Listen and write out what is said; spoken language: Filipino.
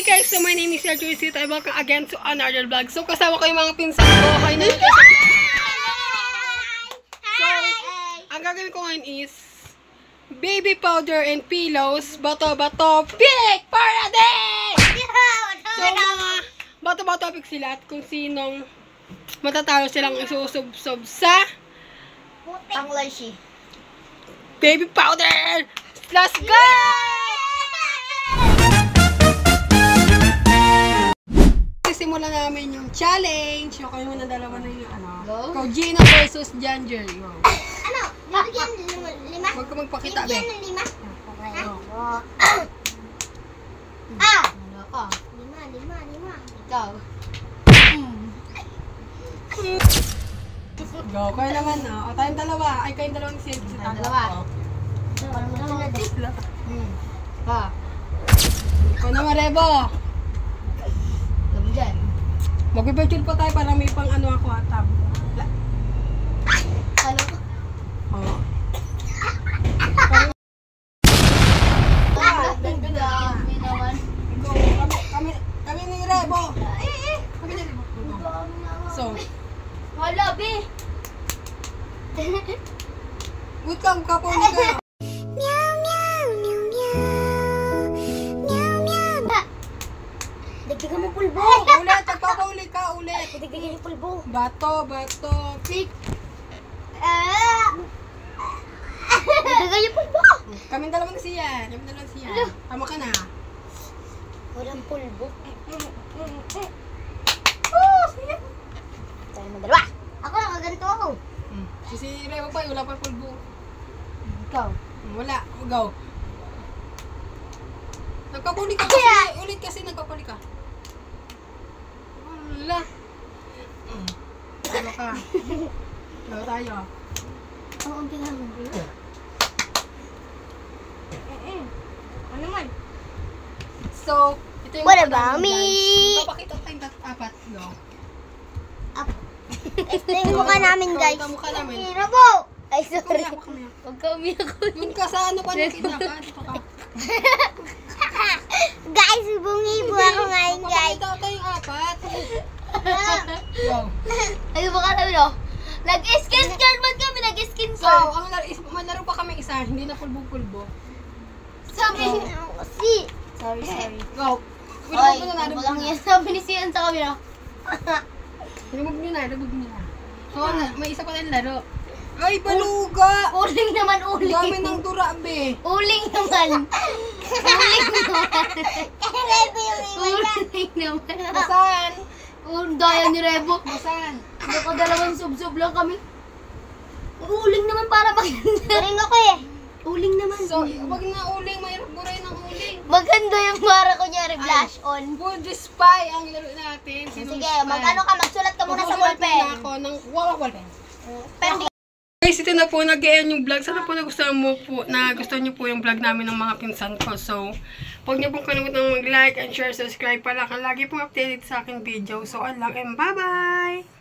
Hi guys, so my name is Joyce and welcome again to another vlog. So kasama ko yung mga pinsan ko. Hi na natin. So, ang gagawin ko ngayon is baby powder and pillows, bato-bato pick para din! So mga bato-bato pick sila at kung sinong matatalo silang isusub-sub sa ang Lychee baby powder! Let's go! Simulan namin yung challenge. So, kayo muna dalawa na yung ano. Go. Gina versus Janger. Go. Ano? Bibigyan 5? Huwag ka magpakita, be. Bibigyan ng 5? Okay. Ah! Ano ka? 5. Ikaw. Go. Kayo naman, no? O, tayong dalawa. Ay, kayong dalawang silk. Tayong dalawa. Ka. Ikaw naman, Rebo. Sabi dyan. Mag-virtual pa tayo para may pang ano ako atap. Ano ka? Oo. Kami naman. Go. Kami ni Rebo. Kami ni Rebo. So, Wala, be. wait lang, kapuli ka. Dagdagan mo pulbo. Ulit, nagpapauli ka, ulit. Dagdagan yung pulbo. Bato, pick. Dagdagan yung pulbo. Kaming dalawang siya. Tama ka na. Walang pulbo. Oh, siya. Tayo mo dalawa. Ako nakaganito ako. Si Rebo pa, wala pa pulbo. Ikaw. Wala, go. Nagpapuli ka kasi, ulit kasi nagpapuli ka. Wala. Ano ka? Ano tayo? Oo, ang kailangan mo. Ano man? So, ito yung What mga about namin, me? guys. Papakita tayong apat, no? Ito yung mukha namin, guys. Ito yung mukha namin. Hiro po! Ay, sorry. Kamiyak. Huwag ka umiyak. Yung ka sa ano pa nakita ka? Dito ka. Guys, bungi-bu ako ngayon, guys. Papakita tayong apat. Go. Ay, baka namin, oh. Nag-skin card man kami. Nag-skin So, card. malaro pa kami isa, hindi na pulbo-pulbo. Sabi. Si. Sorry. Go. Ay, Remove nyo na, walang yan. Sabi ni Sian sa kamera. remove nyo na. So, may isa pa tayong laro. Ay, baluga! Uling naman, Ang uling. dami ng dura, be. Uling naman. Uling naman. Ready yung Uling naman. Basan? Daya ni Rebo. Basan? Nakadalawang sub-sub lang kami. Uling naman para maganda. Ring ako eh. Uling naman. So, wag na uling. Mayroon buray ng uling. Maganda yung para kunyari flash on. Would you spy ang laro natin? Sino Sige, spy? mag-ano ka, magsulat ka muna sa Magsusulat ballpen. muna ako ng ballpen. Pero Guys, ito na po, nag-e-end yung vlog. Sana po nagustuhan niyo po yung vlog namin ng mga pinsan ko. So, huwag niyo pong kalimutan mag-like and share, subscribe para lagi pong updated sa aking video. So, lang and bye-bye!